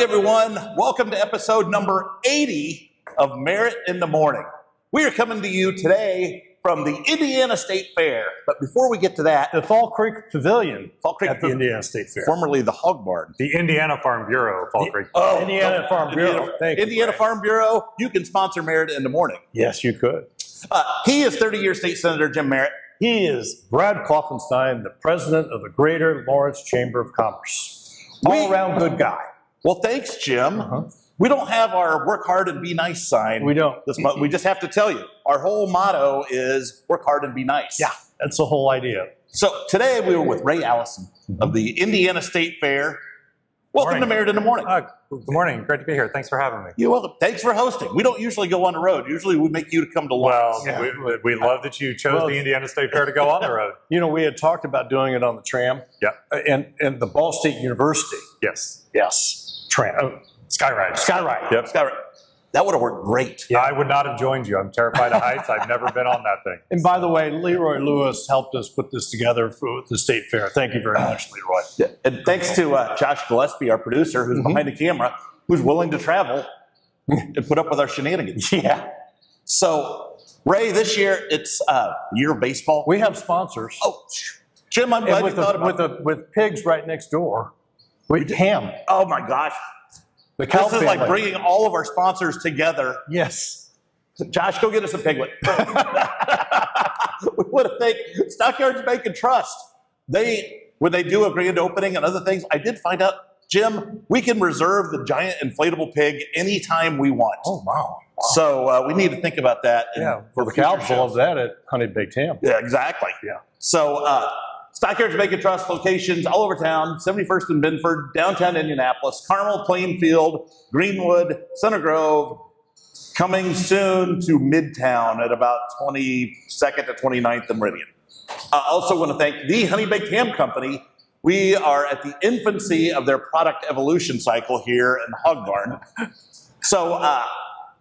everyone. Welcome to episode number 80 of Merritt in the Morning. We are coming to you today from the Indiana State Fair. But before we get to that, the Fall Creek Pavilion at the Indiana State Fair. Formerly the Hog Barn. The Indiana Farm Bureau, Fall Creek. Indiana Farm Bureau. Indiana Farm Bureau, you can sponsor Merritt in the Morning. Yes, you could. He is 30-year State Senator Jim Merritt. He is Brad Klopfenstein, the president of the Greater Lawrence Chamber of Commerce. All-around good guy. Well, thanks, Jim. We don't have our work hard and be nice sign. We don't. This month. We just have to tell you, our whole motto is work hard and be nice. Yeah, that's the whole idea. So today we were with Ray Allison of the Indiana State Fair. Welcome to Merritt in the Morning. Good morning. Great to be here. Thanks for having me. You're welcome. Thanks for hosting. We don't usually go on the road. Usually we make you to come to Lawrence. Well, we love that you chose the Indiana State Fair to go on the road. You know, we had talked about doing it on the tram. Yeah. And the Ball State University. Yes. Tram. Skyride. Yep. Skyride. That would have worked great. Yeah. I would not have joined you. I'm terrified of heights. I've never been on that thing. And by the way, Leroy Lewis helped us put this together for the State Fair. Thank you very much, Leroy. Yeah. And thanks to Josh Gillespie, our producer, who's behind the camera, who's willing to travel and put up with our shenanigans. Yeah. So, Ray, this year it's year of baseball. We have sponsors. Oh, Jim, I'm glad you thought about with pigs right next door. Ham. Oh my goch. The cow This is like bringing all of our sponsors together. Yes. Josh, go get us a piglet. We want to thank Stockyards Bank and Trust. When they do a grand opening and other things, I did find out, Jim, we can reserve the giant inflatable pig anytime we want. Oh, wow. So we need to think about that. For the cows love that at Honey Baked Ham. Yeah, exactly. Yeah. So Stockyards Bank and Trust locations all over town, 71st and Binford, downtown Indianapolis, Carmel, Plainfield, Greenwood, Center Grove, coming soon to Midtown at about 22nd to 29th and Meridian. I also want to thank the Honey Baked Ham Company. We are at the infancy of their product evolution cycle here in Hog Barn. So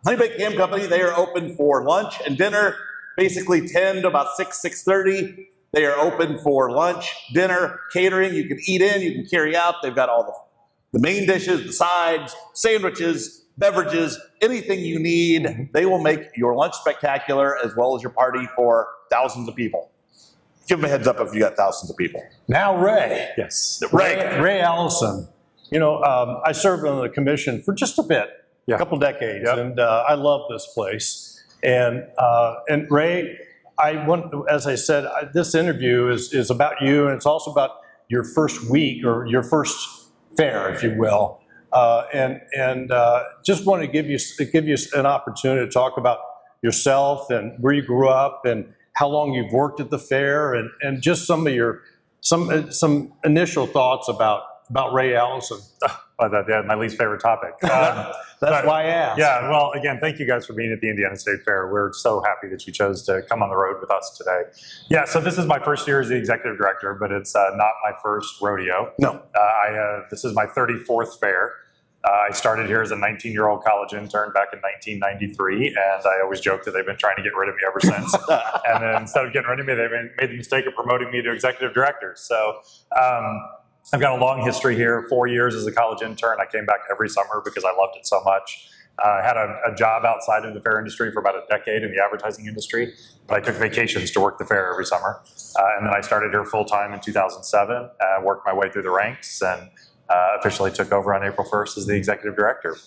Honey Baked Ham Company, they are open for lunch and dinner, basically 10 to about 6:30. They are open for lunch, dinner, catering. You can eat in, you can carry out. They've got all the main dishes, the sides, sandwiches, beverages, anything you need. They will make your lunch spectacular as well as your party for thousands of people. Give them a heads up if you got thousands of people. Now, Ray. Yes. Ray Allison. You know, I served on the commission for just a bit, a couple decades, and I love this place. And Ray, as I said, this interview is about you, and it's also about your first week or your first fair, if you will. Just want to give you an opportunity to talk about yourself and where you grew up and how long you've worked at the fair, and just some of your some initial thoughts about Ray Allison. My least favorite topic. That's why I asked. Yeah, well, again, thank you guys for being at the Indiana State Fair. We're so happy that you chose to come on the road with us today. Yeah, so this is my first year as the executive director, but it's not my first rodeo. No. This is my 34th fair. I started here as a 19-year-old college intern back in 1993, and I always joke that they've been trying to get rid of me ever since. And then instead of getting rid of me, they've made the mistake of promoting me to executive director. So I've got a long history here, 4 years as a college intern. I came back every summer because I loved it so much. I had a job outside of the fair industry for about a decade in the advertising industry, but I took vacations to work the fair every summer. And then I started here full-time in 2007, worked my way through the ranks, and officially took over on April 1st as the executive director.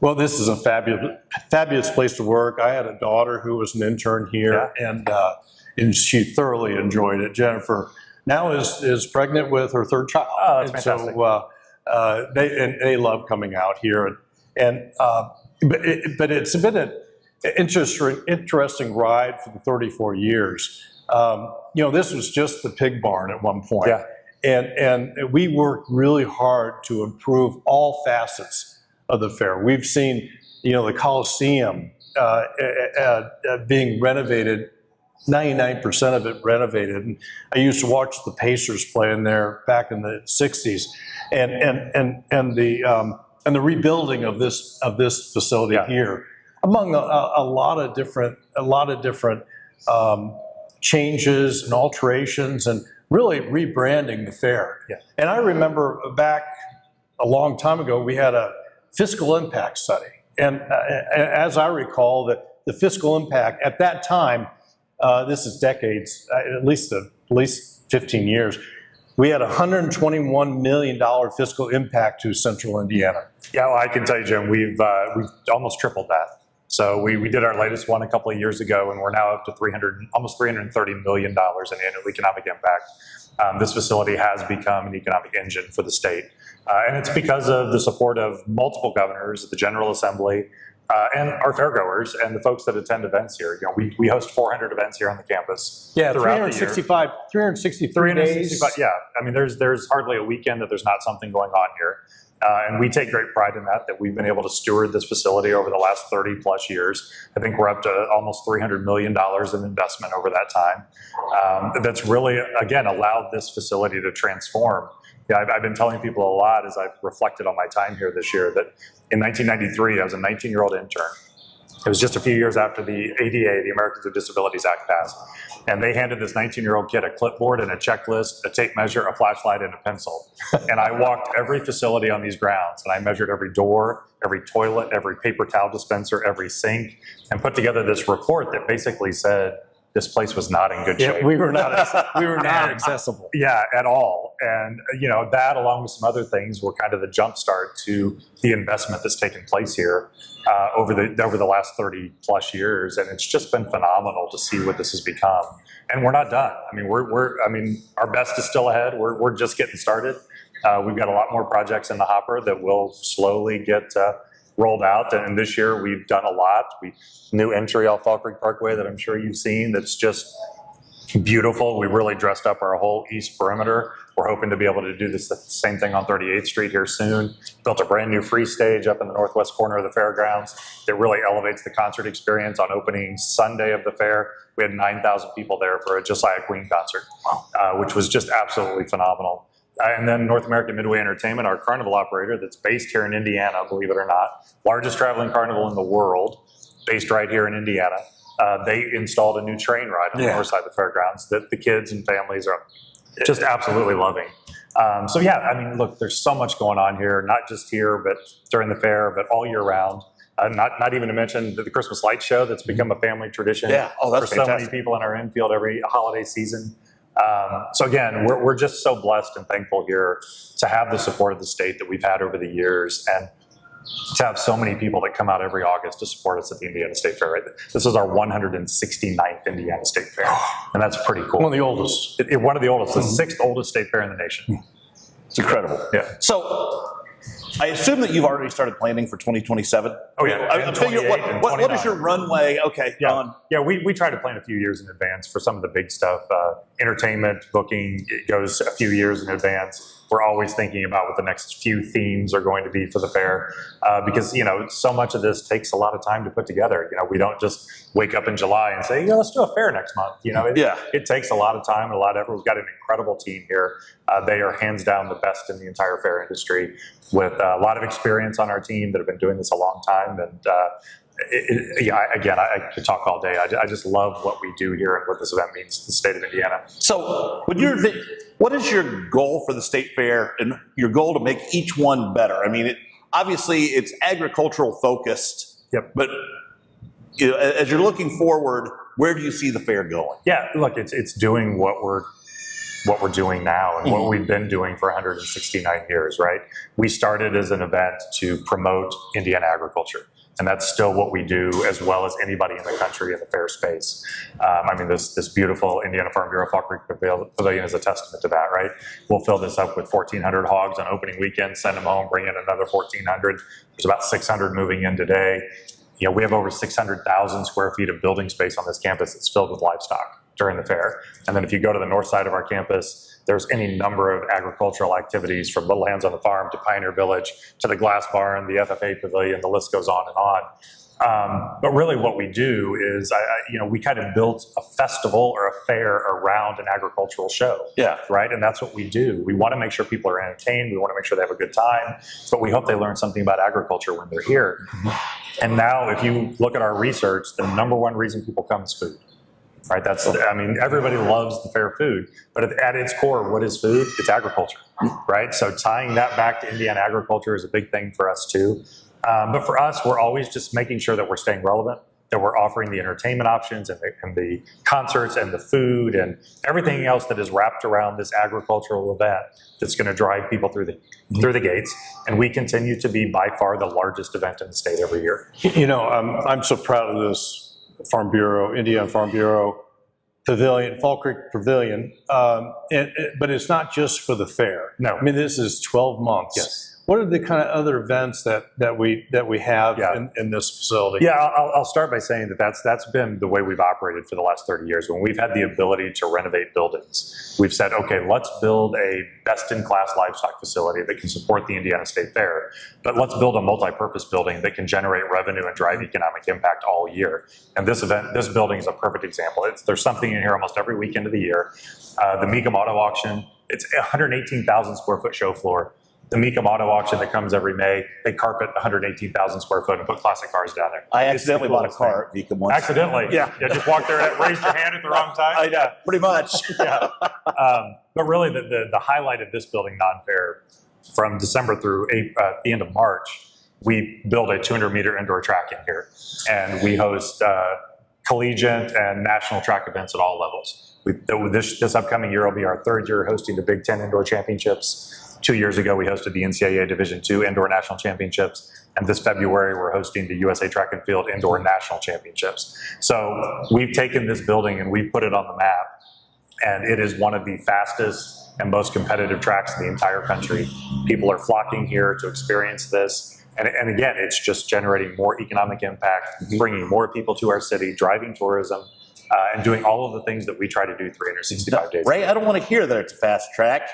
Well, this is a fabulous place to work. I had a daughter who was an intern here, and she thoroughly enjoyed it. Jennifer now is pregnant with her third child. Oh, that's fantastic. So they love coming out here, but it's been an interesting ride for the 34 years. This was just the pig barn at one point. Yeah. And we worked really hard to improve all facets of the fair. We've seen, the Coliseum being renovated, 99% of it renovated. And I used to watch the Pacers play in there back in the 60s, and the rebuilding of this facility here, among a lot of different changes and alterations, and really rebranding the fair. Yeah. And I remember back a long time ago, we had a fiscal impact study. And as I recall, the fiscal impact at that time, this is decades, at least 15 years, we had $121 million fiscal impact to central Indiana. Yeah, well, I can tell you, Jim, we've almost tripled that. So we did our latest one a couple of years ago, and we're now up to almost $330 million in annual economic impact. This facility has become an economic engine for the state. And it's because of the support of multiple governors, the General Assembly, and our fairgoers and the folks that attend events here. You know, we host 400 events here on the campus. Yeah, throughout 363 days. Yeah, I mean, there's hardly a weekend that there's not something going on here. And we take great pride in that we've been able to steward this facility over the last 30 plus years. I think we're up to almost $300 million in investment over that time. That's really, again, allowed this facility to transform. Yeah, I've been telling people a lot as I've reflected on my time here this year that in 1993, I was a 19-year-old intern. It was just a few years after the ADA, the Americans with Disabilities Act, passed. And they handed this 19-year-old kid a clipboard and a checklist, a tape measure, a flashlight, and a pencil. And I walked every facility on these grounds, and I measured every door, every toilet, every paper towel dispenser, every sink, and put together this report that basically said this place was not in good shape. Yeah, we were not accessible. Yeah, at all. And you know, that along with some other things were kind of the jumpstart to the investment that's taken place here over the last 30 plus years. And it's just been phenomenal to see what this has become. And we're not done. I mean, our best is still ahead. We're just getting started. We've got a lot more projects in the hopper that will slowly get rolled out. And this year we've done a lot. New entry off Fall Creek Parkway that I'm sure you've seen that's just beautiful. We really dressed up our whole east perimeter. We're hoping to be able to do the same thing on 38th Street here soon. Built a brand new free stage up in the northwest corner of the fairgrounds that really elevates the concert experience. On opening Sunday of the fair, we had 9,000 people there for a Josiah Queen concert, which was just absolutely phenomenal. And then North American Midway Entertainment, our carnival operator that's based here in Indiana, believe it or not, largest traveling carnival in the world, based right here in Indiana. They installed a new train ride on the north side of the fairgrounds that the kids and families are just absolutely loving. So yeah, I mean, look, there's so much going on here, not just here, but during the fair, but all year round. Not even to mention the Christmas light show that's become a family tradition that's for so fantastic. many people in our infield every holiday season. So again, we're just so blessed and thankful here to have the support of the state that we've had over the years, and to have so many people that come out every August to support us at the Indiana State Fair. Right? This is our 169th Indiana State Fair, and that's pretty cool. One of the oldest. One of the oldest, the sixth oldest state fair in the nation. It's incredible. Yeah. So I assume that you've already started planning for 2027. Oh yeah. I figure what is your runway? Okay. Yeah, we try to plan a few years in advance for some of the big stuff. Entertainment booking, it goes a few years in advance. We're always thinking about what the next few themes are going to be for the fair, because you know so much of this takes a lot of time to put together. You know, we don't just wake up in July and say, let's do a fair next month. You know, it takes a lot of time and a lot of effort. We've got an incredible team here. They are hands down the best in the entire fair industry, with a lot of experience on our team that have been doing this a long time. And I could talk all day. I just love what we do here and what this event means to the state of Indiana. So what is your goal for the state fair and your goal to make each one better? I mean, obviously it's agricultural focused. Yep. But you know, as you're looking forward, where do you see the fair going? Yeah, look, it's doing what we're doing now and what we've been doing for 169 years, right? We started as an event to promote Indiana agriculture. And that's still what we do, as well as anybody in the country in the fair space. I mean, this beautiful Indiana Farm Bureau Fall Creek Pavilion is a testament to that, right? We'll fill this up with 1,400 hogs on opening weekend, send them home, bring in another 1,400. There's about 600 moving in today. You know, we have over 600,000 square feet of building space on this campus that's filled with livestock during the fair. And then if you go to the north side of our campus, there's any number of agricultural activities, from Little Hands on the Farm to Pioneer Village to the Glass Barn, the FFA Pavilion, the list goes on and on. But really what we do is, we kind of built a festival or a fair around an agricultural show. Yeah. Right? And that's what we do. We want to make sure people are entertained. We want to make sure they have a good time. But we hope they learn something about agriculture when they're here. And now if you look at our research, the number one reason people come is food. right? I mean, everybody loves the fair food, but at its core, what is food? It's agriculture, right? So tying that back to Indiana agriculture is a big thing for us too. But for us, we're always just making sure that we're staying relevant, that we're offering the entertainment options and the concerts and the food and everything else that is wrapped around this agricultural event that's going to drive people through the gates. And we continue to be by far the largest event in the state every year. You know, I'm so proud of this Farm Bureau, Indiana Farm Bureau Pavilion, Fall Creek Pavilion. But it's not just for the fair. No. I mean, this is 12 months. Yes. What are the kind of other events that we have Yeah. in this facility? Yeah, I'll start by saying that's been the way we've operated for the last 30 years. When we've had the ability to renovate buildings, we've said, okay, let's build a best-in-class livestock facility that can support the Indiana State Fair, but let's build a multi-purpose building that can generate revenue and drive economic impact all year. And this building is a perfect example. There's something in here almost every weekend of the year. The Mecum Auto Auction, it's a 118,000 square foot show floor. The Mecum Auto Auction that comes every May, they carpet 118,000 square foot and put classic cars down there. I accidentally bought a car at Mecum once. Accidentally? Yeah. Just walked there and raised your hand at the wrong time? Yeah, pretty much. Yeah. But really, the highlight of this building, non-fair, from December through the end of March, we build a 200-meter indoor track in here. And we host collegiate and national track events at all levels. This upcoming year will be our third year hosting the Big Ten Indoor Championships. 2 years ago, we hosted the NCAA Division II Indoor National Championships. And this February, we're hosting the USA Track and Field Indoor National Championships. So we've taken this building and we've put it on the map. And it is one of the fastest and most competitive tracks in the entire country. People are flocking here to experience this. And again, it's just generating more economic impact, bringing more people to our city, driving tourism, and doing all of the things that we try to do 365 days. Ray, I don't want to hear that it's a fast track.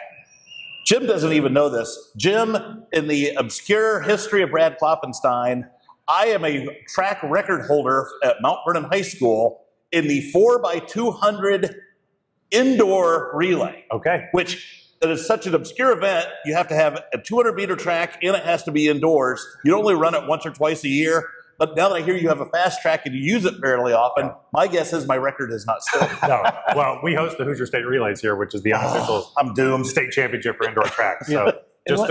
Jim doesn't even know this. Jim, in the obscure history of Brad Klopfenstein, I am a track record holder at Mount Vernon High School in the 4x200 indoor relay. Okay. Which it is such an obscure event, you have to have a 200-meter track and it has to be indoors. You only run it once or twice a year. But now that I hear you have a fast track and you use it fairly often, my guess is my record is not still. No. Well, we host the Hoosier State Relays here, which is the unofficial I'm doomed. state championship for indoor track. So just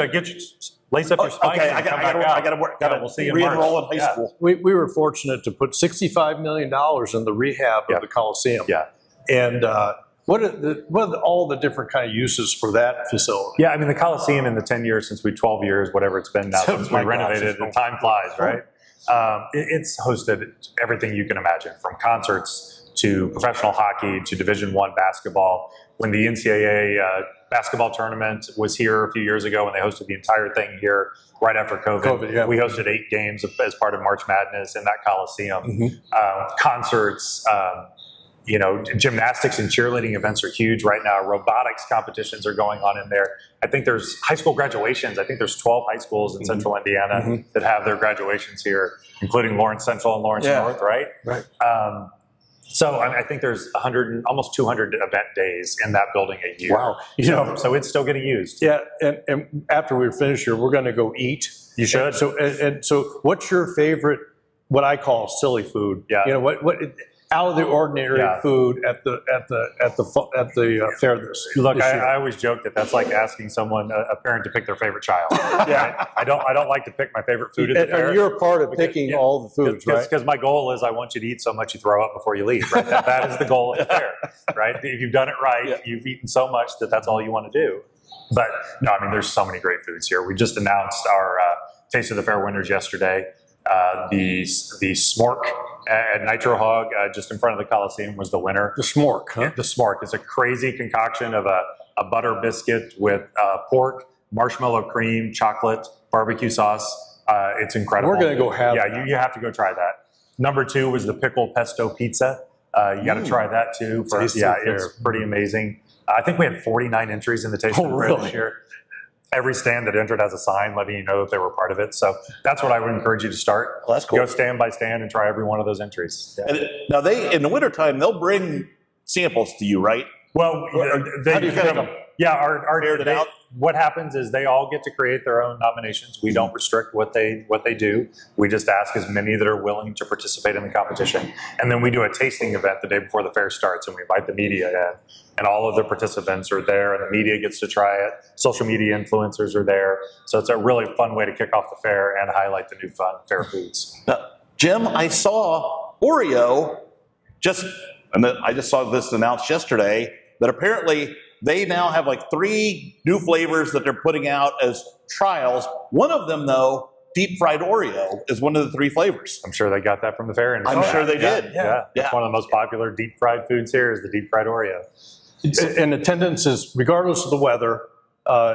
lace up your spikes Okay, and I come back out. got to work. Got to We'll see you in March. re-enroll in high school. We were fortunate to put $65 million in the rehab of the Coliseum. Yeah. And what are all the different kind of uses for that facility? Yeah, I mean, the Coliseum in the 10 years, since 12 years, whatever it's been now, since we renovated, the time flies, right? It's hosted everything you can imagine, from concerts to professional hockey to Division I basketball. When the NCAA basketball tournament was here a few years ago, and they hosted the entire thing here right after COVID, we hosted 8 games as part of March Madness in that Coliseum. Concerts, gymnastics and cheerleading events are huge right now. Robotics competitions are going on in there. I think there's high school graduations. I think there's 12 high schools in central Indiana that have their graduations here, including Lawrence Central and Lawrence North, right? Right. So I think there's almost 200 event days in that building a year. Wow. So it's still getting used. Yeah, and after we finish here, we're going to go eat. You should. So what's your favorite, what I call silly food? Yeah. What out of the ordinary food at the fair this Look, this year? I always joke that's like asking someone, a parent, to pick their favorite child. Right? I don't like to pick my favorite food at the fair. And you're a part of picking all the foods, right? Because my goal is I want you to eat so much you throw up before you leave. Right? That is the goal at the fair, right? If you've done it right, you've eaten so much that's all you want to do. But no, I mean, there's so many great foods here. We just announced our Taste of the Fair winners yesterday. The Smork at Nitro Hog, just in front of the Coliseum, was the winner. The Smork, huh? Yeah, the Smork is a crazy concoction of a butter biscuit with pork, marshmallow cream, chocolate, barbecue sauce. It's incredible. We're going to go have that. You have to go try that. Number 2 was the pickle pesto pizza. You got to try that too. It's pretty amazing. I think we had 49 entries in the Taste of the Fair this year. Every stand that entered has a sign letting you know that they were part of it. So that's what I would encourage you to start. Well, that's cool. Go stand by stand and try every one of those entries. Yeah. And now in the wintertime, they'll bring samples to you, right? Well, How do you pick them? Yeah, Figured it out? what happens is they all get to create their own nominations. We don't restrict what they do. We just ask as many that are willing to participate in the competition. And then we do a tasting event the day before the fair starts, and we invite the media in. And all of the participants are there, and the media gets to try it. Social media influencers are there. So it's a really fun way to kick off the fair and highlight the new fun fair foods. Now, Jim, I saw Oreo I just saw this announced yesterday that apparently they now have like 3 new flavors that they're putting out as trials. One of them, though, deep fried Oreo, is one of the 3 flavors. I'm sure they got that from the fair. I'm sure they did. Yeah. It's one of the most popular deep fried foods here is the deep fried Oreo. And attendance is, regardless of the weather,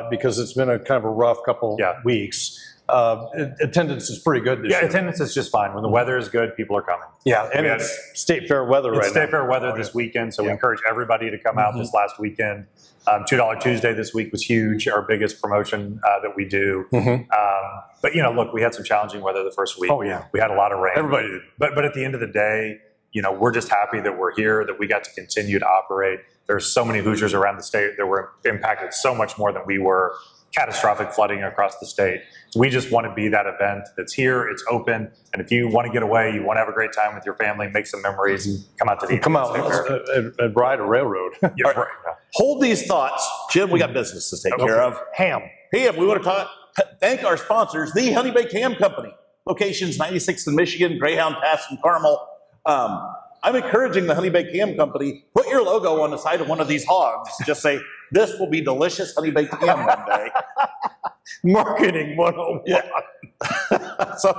because it's been a kind of a rough couple weeks, attendance is pretty good this year. Attendance is just fine. When the weather is good, people are coming. Yeah, and it's state fair weather right now. It's state fair weather this weekend, so we encourage everybody to come out this last weekend. $2 Tuesday this week was huge, our biggest promotion that we do. But, look, we had some challenging weather the first week. Oh, yeah. We had a lot of rain. Everybody did. But at the end of the day, we're just happy that we're here, that we got to continue to operate. There's so many Hoosiers around the state that were impacted so much more than we were. Catastrophic flooding across the state. We just want to be that event that's here, it's open, and if you want to get away, you want to have a great time with your family, make some memories, come out to the and ride a railroad. Right. Hold these thoughts. Jim, we got business to take care of. Ham, we want to thank our sponsors, the Honey Baked Ham Company. Locations 96th in Michigan, Greyhound Pass in Carmel. I'm encouraging the Honey Baked Ham Company, put your logo on the side of one of these hogs. Just say, this will be delicious honey baked ham one day. Marketing 101. Yeah. So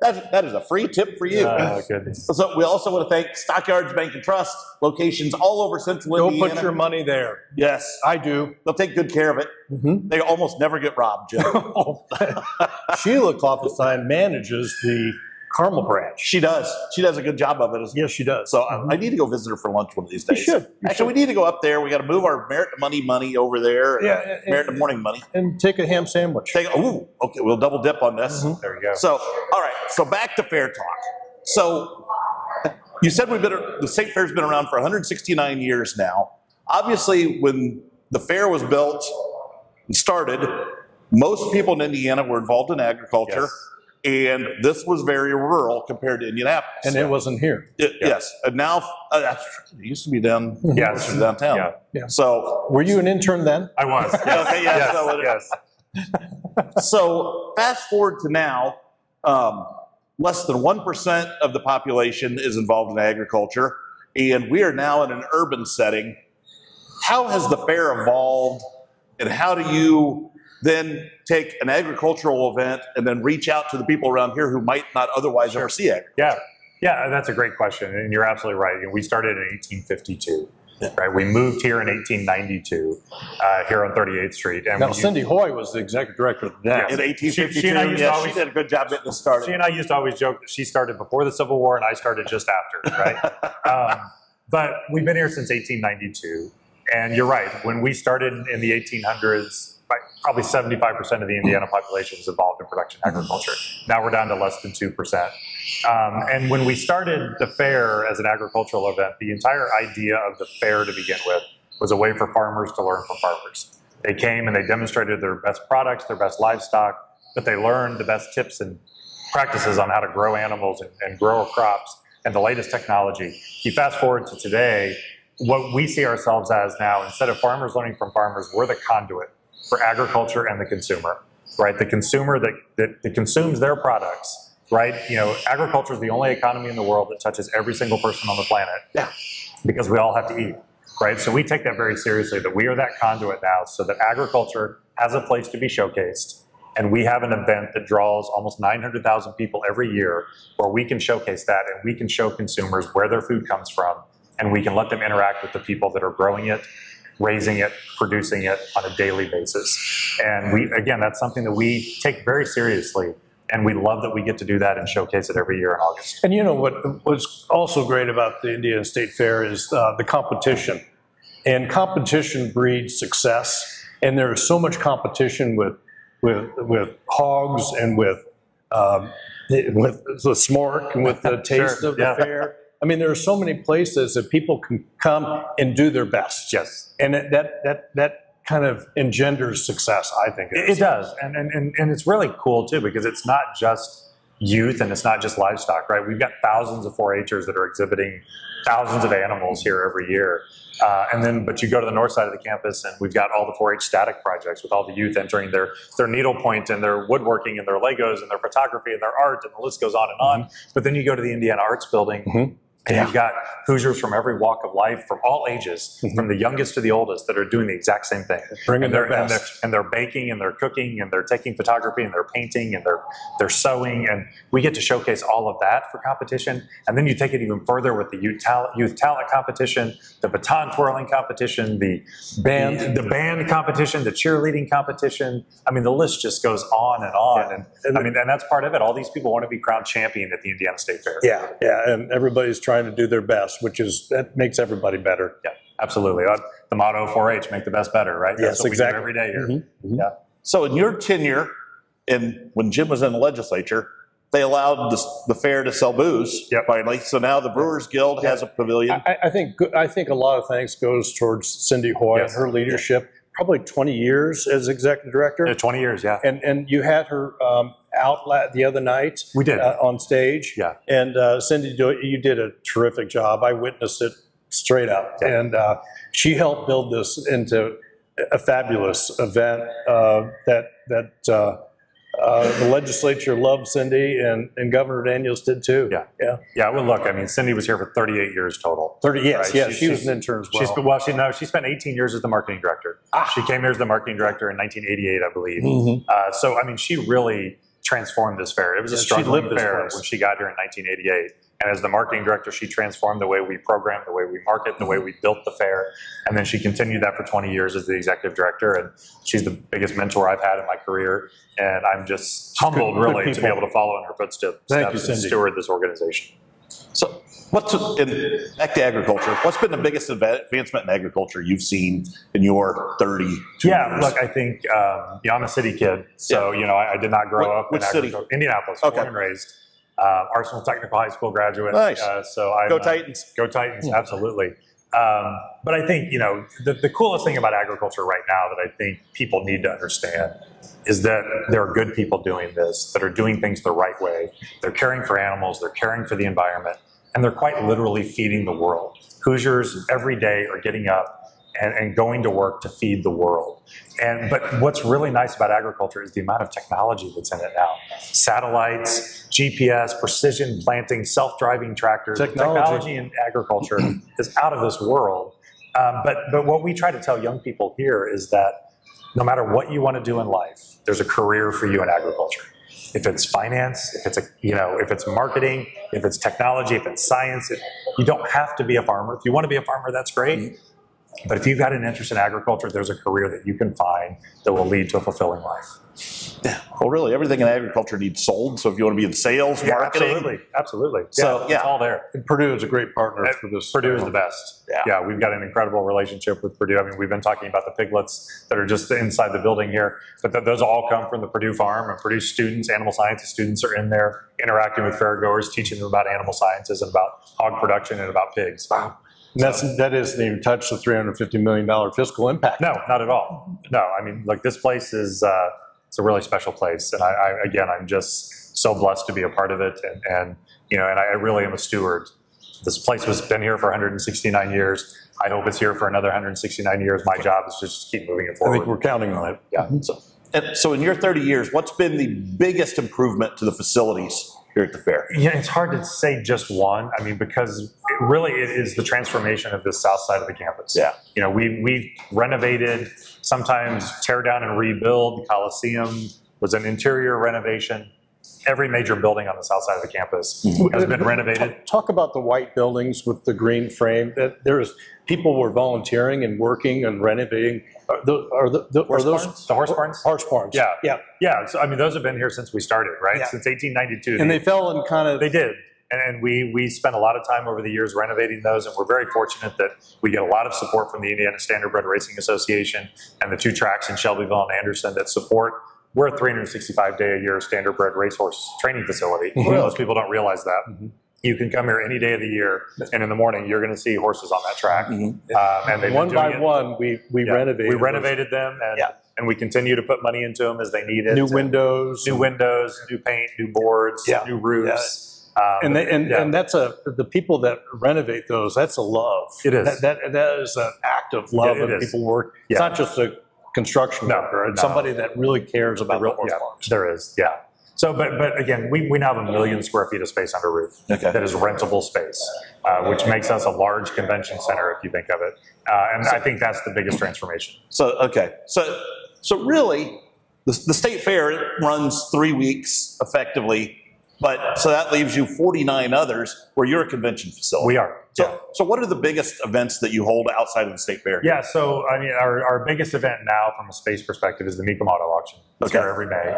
that is a free tip for you. Oh, goodness. So we also want to thank Stockyards Bank and Trust, locations all over central Indiana. Go put your money there. Yes. I do. They'll take good care of it. They almost never get robbed, Jim. Sheila Klopfenstein manages the Carmel branch. She does. She does a good job of it. Yes, she does. So I need to go visit her for lunch one of these days. You should. Actually, we need to go up there. We got to move our Merritt money over there. Merritt and Morning money. And take a ham sandwich. Okay, we'll double dip on this. There you go. So, all right. So back to fair talk. So you said the state fair's been around for 169 years now. Obviously, when the fair was built and started, most people in Indiana were involved in agriculture. Yes. And this was very rural compared to Indianapolis. And it wasn't here. Yes. And now, it used to be downtown. Yeah. So, were you an intern then? I was. Yes. Okay, yes. So fast forward to now, less than 1% of the population is involved in agriculture, and we are now in an urban setting. How has the fair evolved, and how do you then take an agricultural event and then reach out to the people around here who might not otherwise ever see agriculture? Yeah, that's a great question, and you're absolutely right. We started in 1852. Right, we moved here in 1892, here on 38th Street. And now, Cindy Hoy was the executive director then. In 1852, she did a good job getting us started. She and I used to always joke that she started before the Civil War and I started just after, right? But we've been here since 1892, and you're right. When we started in the 1800s, probably 75% of the Indiana population is involved in production agriculture. Now we're down to less than 2%. And when we started the fair as an agricultural event, the entire idea of the fair to begin with was a way for farmers to learn from farmers. They came and they demonstrated their best products, their best livestock, but they learned the best tips and practices on how to grow animals and grow crops and the latest technology. You fast forward to today, what we see ourselves as now, instead of farmers learning from farmers, we're the conduit for agriculture and the consumer, right? The consumer that consumes their products, right? Agriculture is the only economy in the world that touches every single person on the planet. Yeah. Because we all have to eat, right? So we take that very seriously, that we are that conduit now so that agriculture has a place to be showcased. And we have an event that draws almost 900,000 people every year where we can showcase that and we can show consumers where their food comes from, and we can let them interact with the people that are growing it, raising it, producing it on a daily basis. And that's something that we take very seriously, and we love that we get to do that and showcase it every year in August. And what's also great about the Indiana State Fair is the competition. And competition breeds success, and there is so much competition with hogs and with the smork and with the taste of the fair. I mean, there are so many places that people can come and do their best. Yes. And that kind of engenders success, I think. It does. And it's really cool too, because it's not just youth and it's not just livestock, right? We've got thousands of 4-Hers that are exhibiting thousands of animals here every year. But you go to the north side of the campus and we've got all the 4-H static projects with all the youth entering their needlepoint and their woodworking and their Legos and their photography and their art, and the list goes on and on. But then you go to the Indiana Arts Building, and you've got Hoosiers from every walk of life, from all ages, from the youngest to the oldest, that are doing the exact same thing. Bringing their best. And they're baking and they're cooking and they're taking photography and they're painting and they're sewing. And we get to showcase all of that for competition. And then you take it even further with the youth talent competition, the baton twirling competition, the band competition, the cheerleading competition. I mean, the list just goes on and on. And that's part of it. All these people want to be crowned champion at the Indiana State Fair. Yeah, and everybody's trying to do their best, that makes everybody better. Yeah, absolutely. The motto 4-H, make the best better, right? Yes, That's what exactly. we do every day here. Yeah. So in your tenure, and when Jim was in the legislature, they allowed the fair to sell booze finally. So now the Brewers Guild has a pavilion. I think a lot of thanks goes towards Cindy Hoy and her leadership. Probably 20 years as executive director. 20 years, yeah. And you had her out the other night. We did. On stage. Yeah. And Cindy, you did a terrific job. I witnessed it straight up. Yeah. And she helped build this into a fabulous event the legislature loved Cindy, and Governor Daniels did too. Yeah. Well, look, I mean, Cindy was here for 38 years total. 30, yes, right? She was an intern as well. She spent 18 years as the marketing director. She came here as the marketing director in 1988, I believe. So, I mean, she really transformed this fair. It was a struggling fair when she got here in 1988. And as the marketing director, she transformed the way we program, the way we market, the way we built the fair. And then she continued that for 20 years as the executive director. And she's the biggest mentor I've had in my career. And I'm just humbled, really, to be able to follow in her footsteps and steward this organization. So back to agriculture, what's been the biggest advancement in agriculture you've seen in your 32 years? Look, I think I'm a city kid. So, I did not grow up in agriculture. Indianapolis, born and raised. Arsenal Technical High School graduate. Nice. Go Titans. Go Titans, absolutely. But I think, the coolest thing about agriculture right now that I think people need to understand is that there are good people doing this, that are doing things the right way. They're caring for animals, they're caring for the environment, and they're quite literally feeding the world. Hoosiers every day are getting up and going to work to feed the world. But what's really nice about agriculture is the amount of technology that's in it now. Satellites, GPS, precision planting, self-driving tractors. Technology in agriculture is out of this world. But what we try to tell young people here is that no matter what you want to do in life, there's a career for you in agriculture. If it's finance, if it's marketing, if it's technology, if it's science, you don't have to be a farmer. If you want to be a farmer, that's great. But if you've got an interest in agriculture, there's a career that you can find that will lead to a fulfilling life. Yeah. Well, really, everything in agriculture needs sold. So if you want to be in sales, marketing. Absolutely. So, it's all there. And Purdue is a great partner for this. Purdue is the best. Yeah, we've got an incredible relationship with Purdue. I mean, we've been talking about the piglets that are just inside the building here, but those all come from the Purdue farm, and Purdue students, animal sciences students, are in there interacting with fairgoers, teaching them about animal sciences and about hog production and about pigs. Wow. That isn't even touched the $350 million fiscal impact. No, not at all. No, I mean, like, this place is it's a really special place, and I'm just so blessed to be a part of it, and I really am a steward. This place has been here for 169 years. I hope it's here for another 169 years. My job is just to keep moving it forward. I think we're counting on it. Yeah. So in your 30 years, what's been the biggest improvement to the facilities here at the fair? Yeah, it's hard to say just one. I mean, because it is the transformation of this south side of the campus. Yeah. We renovated, sometimes tear down and rebuild. The Coliseum was an interior renovation. Every major building on the south side of the campus has been renovated. Talk about the white buildings with the green frame. People were volunteering and working and renovating. Are those the horse barns? Horse barns. Yeah. So, I mean, those have been here since we started, right? Yeah. Since 1892. And they fell in kind of. They did. And we spent a lot of time over the years renovating those, and we're very fortunate that we get a lot of support from the Indiana Standardbred Racing Association and the two tracks in Shelbyville and Anderson that support. We're a 365-day-a-year standardbred racehorse training facility. Most people don't realize that. You can come here any day of the year, and in the morning you're going to see horses on that track. And they've One been by doing it. one, we renovated. We renovated them, and we continue to put money into them as they need it. New windows, new paint, new boards, new roofs. And that's the people that renovate those. That's a love. It is. That is an act of love, It and is. people work. It's not just a construction worker. It's somebody that really cares about the horse farms. There is, yeah. So, but again, we now have 1 million square feet of space under roof that is rentable space, which makes us a large convention center if you think of it. And I think that's the biggest transformation. So really, the state fair runs 3 weeks effectively, but so that leaves you 49 others where you're a convention facility. We are. So what are the biggest events that you hold outside of the state fair? Yeah, so I mean, our biggest event now from a space perspective is the Mecum Auto Auction. It's here every May.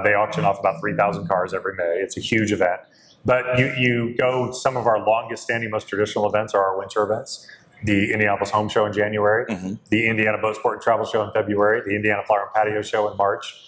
They auction off about 3,000 cars every May. It's a huge event. But you go, some of our longest standing, most traditional events are our winter events. The Indianapolis Home Show in January, the Indiana Boat Sport and Travel Show in February, the Indiana Flower and Patio Show in March.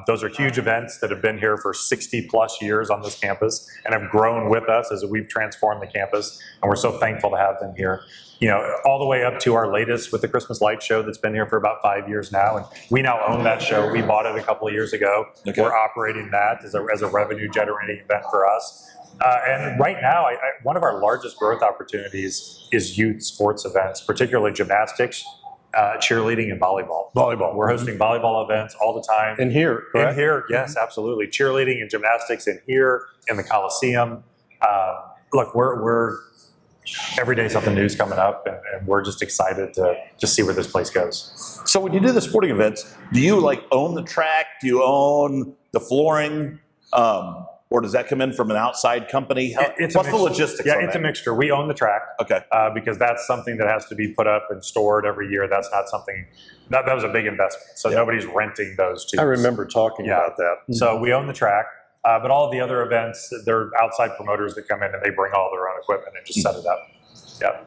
Those are huge events that have been here for 60 plus years on this campus and have grown with us as we've transformed the campus. And we're so thankful to have them here. You know, all the way up to our latest with the Christmas Light Show that's been here for about 5 years now. And we now own that show. We bought it a couple of years ago. We're operating that as a revenue generating event for us. And right now, one of our largest growth opportunities is youth sports events, particularly gymnastics, cheerleading, and volleyball. We're hosting volleyball events all the time. In here, correct? In here, yes, absolutely. Cheerleading and gymnastics in here, in the Coliseum. Look, we're every day something new's coming up, and we're just excited to just see where this place goes. So when you do the sporting events, do you like own the track? Do you own the flooring? Or does that come in from an outside company? What's the logistics? Yeah, it's a mixture. We own the track. Because that's something that has to be put up and stored every year. That's not something, that was a big investment. So nobody's renting those tubes. I remember talking about that. So we own the track, but all of the other events, they're outside promoters that come in and they bring all their own equipment and just set it up. Yeah.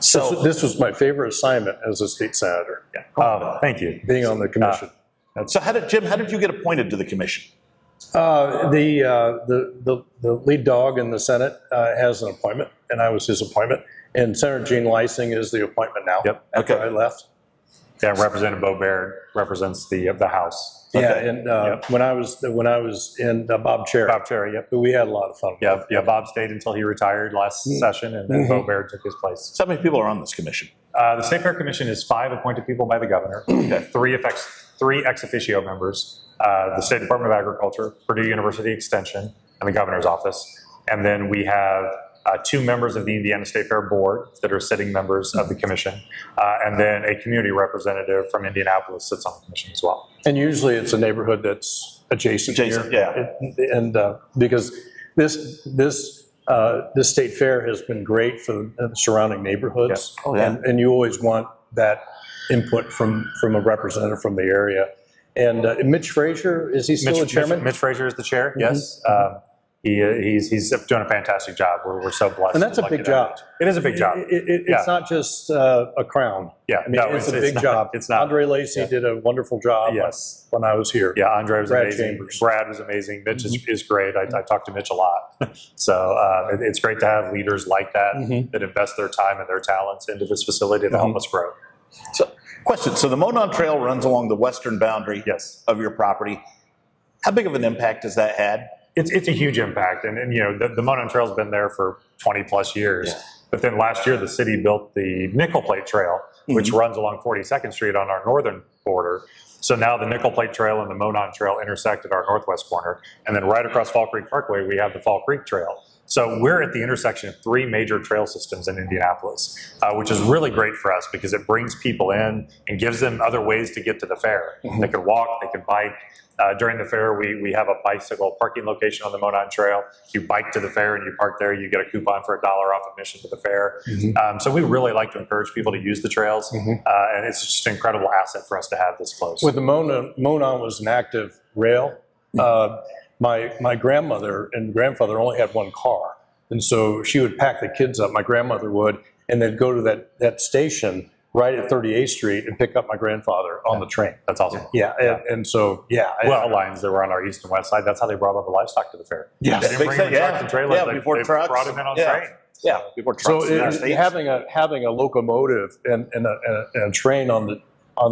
So this was my favorite assignment as a state senator. Thank you. Being on the commission. So how did you get appointed to the commission? The lead dog in the Senate has an appointment, and I was his appointment. And Senator Gene Lysing is the appointment now. After I left. Yeah, Representative Bo Baird represents the House. Yeah, and when I was in Bob Cherry. We had a lot of fun. Yeah. Bob stayed until he retired last session, and then Bo Baird took his place. So how many people are on this commission? The State Fair Commission is 5 appointed people by the governor, 3 ex officio members. The State Department of Agriculture, Purdue University Extension, and the governor's office. And then we have 2 members of the Indiana State Fair Board that are sitting members of the commission. And then a community representative from Indianapolis sits on the commission as well. And usually it's a neighborhood that's adjacent here. And because this state fair has been great for the surrounding neighborhoods. And you always want that input from a representative from the area. And Mitch Frazier, is he still the chairman? Mitch Frazier is the chair, yes. He's doing a fantastic job. We're so blessed. And that's a big job. It is a big job. It's not just a crown. I mean, it's a big job. It's not. Andre Lacey did a wonderful job when I was here. Yeah, Andre was amazing. Chambers. Brad was amazing. Mitch is great. I talk to Mitch a lot. So it's great to have leaders like that that invest their time and their talents into this facility to help us grow. So, question. So the Monon Trail runs along the western boundary of your property. How big of an impact has that had? It's a huge impact. And you know, the Monon Trail's been there for 20 plus years. But then last year, the city built the Nickel Plate Trail, which runs along 42nd Street on our northern border. So now the Nickel Plate Trail and the Monon Trail intersect at our northwest corner. And then right across Fall Creek Parkway, we have the Fall Creek Trail. So we're at the intersection of 3 major trail systems in Indianapolis, which is really great for us because it brings people in and gives them other ways to get to the fair. They can walk, they can bike. During the fair, we have a bicycle parking location on the Monon Trail. You bike to the fair and you park there, you get a coupon for $1 off admission to the fair. So we really like to encourage people to use the trails, and it's just an incredible asset for us to have this close. With the Monon was an active rail. My grandmother and grandfather only had 1 car, and so she would pack the kids up, my grandmother would, and they'd go to that station right at 38th Street and pick up my grandfather on the train. That's awesome. Yeah, and so, yeah. Well, lines that were on our east and west side, that's how they brought all the livestock to the fair. Yes. They didn't bring them in trucks and trailers. Yeah, They- before they trucks. brought them in on Yeah. train. Yeah, before So trucks in our states. having a locomotive and a train on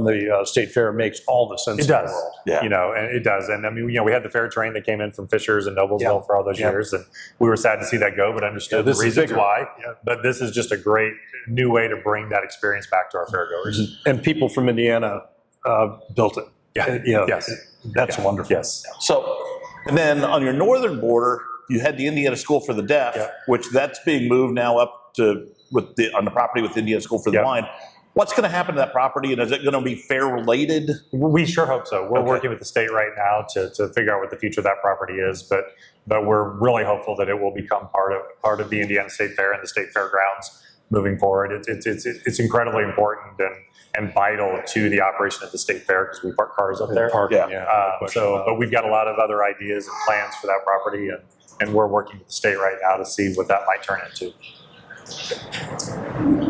the state fair makes all the sense It in the does. world. Yeah. You know, and it does. And I mean, we had the fair train that came in from Fishers and Noblesville Yeah. for all those Yeah. years. And we were sad to see that go, but understood Yeah, the this is reasons bigger. why. Yeah. But this is just a great new way to bring that experience back to our fairgoers. And people from Indiana built it. Yeah. Yes. That's Yeah. wonderful. Yes. So, and then on your northern border, you had the Indiana School for the Deaf, Yeah. which that's being moved now up to on the property with Indiana School for the Yeah. Blind. What's going to happen to that property, and is it going to be fair related? We sure hope so. We're Okay. working with the state right now to figure out what the future of that property is, but we're really hopeful that it will become part of the Indiana State Fair and the state fairgrounds moving forward. It's incredibly important and vital to the operation of the state fair because we park cars up there. Parking, Yeah. yeah. no question about it. But we've got a lot of other ideas and plans for that property, and we're working with the state right now to see what that might turn into.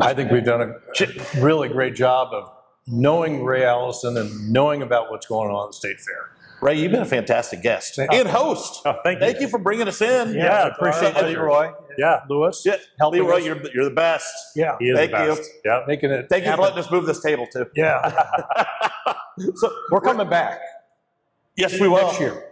I think we've done a really great job of knowing Ray Allison and knowing about what's going on at the state fair. Ray, you've been a fantastic guest Thank you. and host. Oh, thank you. for bringing us in. Yeah, appreciate it's our Leroy. Yeah. Lewis. Yeah, helping Leroy, us. you're the best. Yeah. He is Thank the you. best. Yep. Making it. Thank you for happen. letting us move this table too. Yeah. So We're coming back yes, we will next year.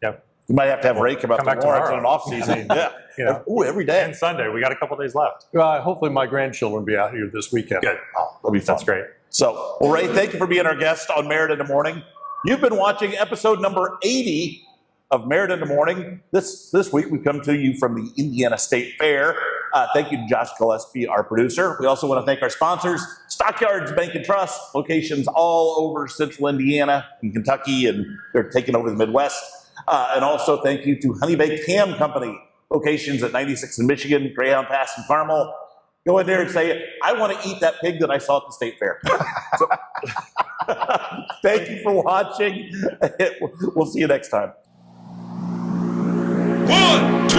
Yep. You might have to have Ray come up Come back tomorrow. It's tomorrow. an off season. Yeah. You know. Ooh, every day. And Sunday, we got a couple days left. Hopefully my grandchildren will be out here this weekend. Good. Oh, that'll be fun. That's great. So, well, Ray, thank you for being our guest on Merritt in the Morning. You've been watching episode number 80 of Merritt in the Morning. This week we come to you from the Indiana State Fair. Thank you to Josh Gillespie, our producer. We also want to thank our sponsors, Stockyards Bank and Trust, locations all over central Indiana and Kentucky, and they're taking over the Midwest. And also thank you to Honey Baked Ham Company, locations at 96 in Michigan, Greyhound Pass in Carmel. Go in there and say, I want to eat that pig that I saw at the state fair. So, thank you for watching. We'll see you next time. 1, 2,